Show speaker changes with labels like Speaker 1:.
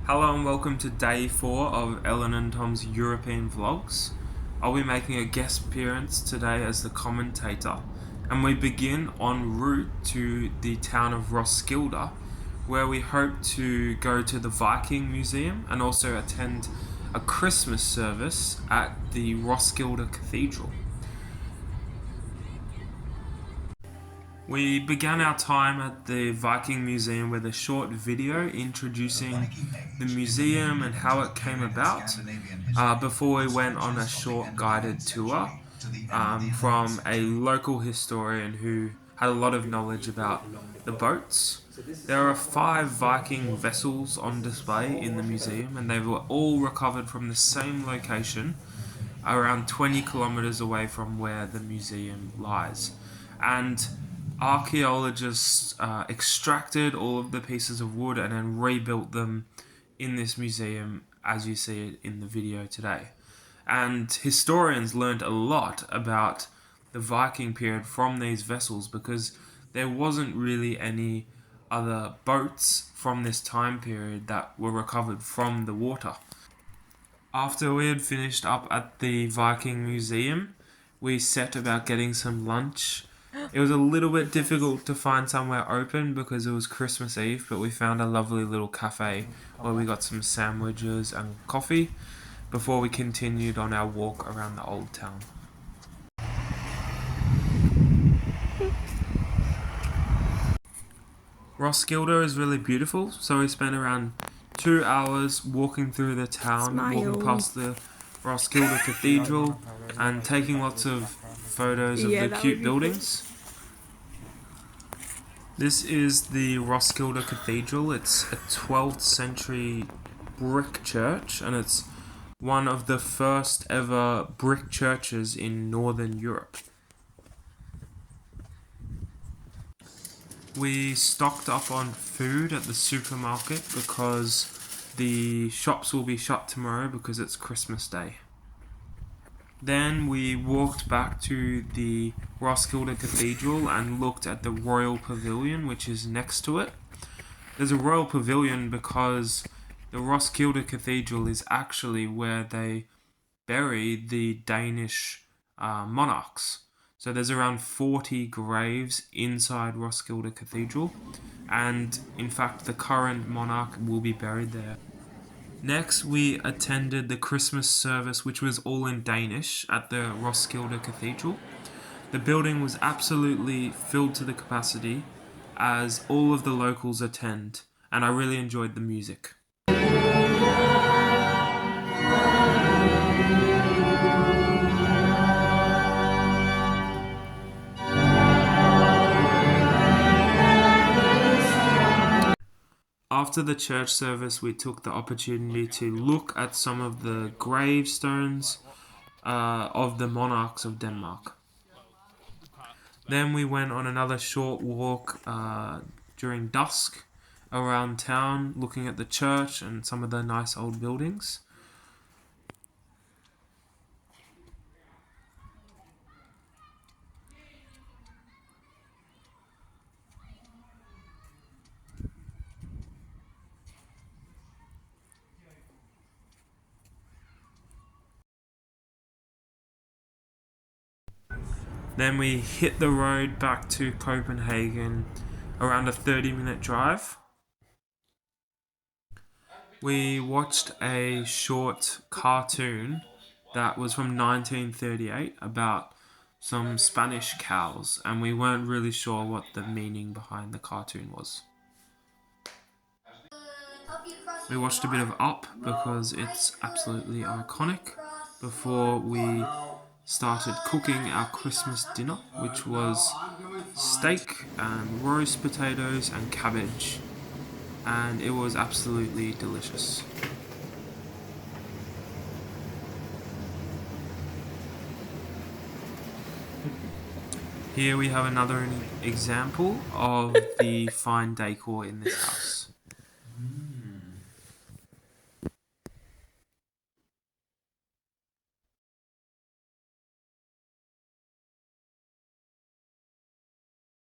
Speaker 1: Hello and welcome to day 4 of Ellen and Tom's European vlogs. I'll be making a guest appearance today as the commentator, and we begin en route to the town of Roskilde, where we hope to go to the Viking Museum and also attend a Christmas service at the Roskilde Cathedral. We began our time at the Viking Museum with a short video introducing the museum and how it came about before we went on a short guided tour from a local historian who had a lot of knowledge about the boats. There are 5 Viking vessels on display in the museum, and they were all recovered from the same location around 20 kilometers away from where the museum lies. And archaeologists extracted all of the pieces of wood and then rebuilt them in this museum as you see it in the video today. And historians learned a lot about the Viking period from these vessels because there wasn't really any other boats from this time period that were recovered from the water. After we had finished up at the Viking Museum, we set about getting some lunch. It was a little bit difficult to find somewhere open because it was Christmas Eve, but we found a lovely little cafe where we got some sandwiches and coffee before we continued on our walk around the old town. Roskilde is really beautiful, so we spent around 2 hours walking through the town, walking past the Roskilde Cathedral and taking lots of photos of the cute buildings. This is the Roskilde Cathedral. It's a 12th century brick church, and it's one of the first ever brick churches in Northern Europe. We stocked up on food at the supermarket because the shops will be shut tomorrow because it's Christmas Day. Then we walked back to the Roskilde Cathedral and looked at the Royal Pavilion, which is next to it. There's a Royal Pavilion because the Roskilde Cathedral is actually where they bury the Danish monarchs. So there's around 40 graves inside Roskilde Cathedral, and in fact the current monarch will be buried there. Next, we attended the Christmas service, which was all in Danish at the Roskilde Cathedral. The building was absolutely filled to the capacity as all of the locals attend, and I really enjoyed the music. After the church service, we took the opportunity to look at some of the gravestones of the monarchs of Denmark. Then we went on another short walk during dusk around town, looking at the church and some of the nice old buildings. Then we hit the road back to Copenhagen, around a 30-minute drive. We watched a short cartoon that was from 1938 about some Spanish cows, and we weren't really sure what the meaning behind the cartoon was. We watched a bit of Up because it's absolutely iconic before we started cooking our Christmas dinner, which was steak and roast potatoes and cabbage, and it was absolutely delicious. Here we have another example of the fine decor in this house.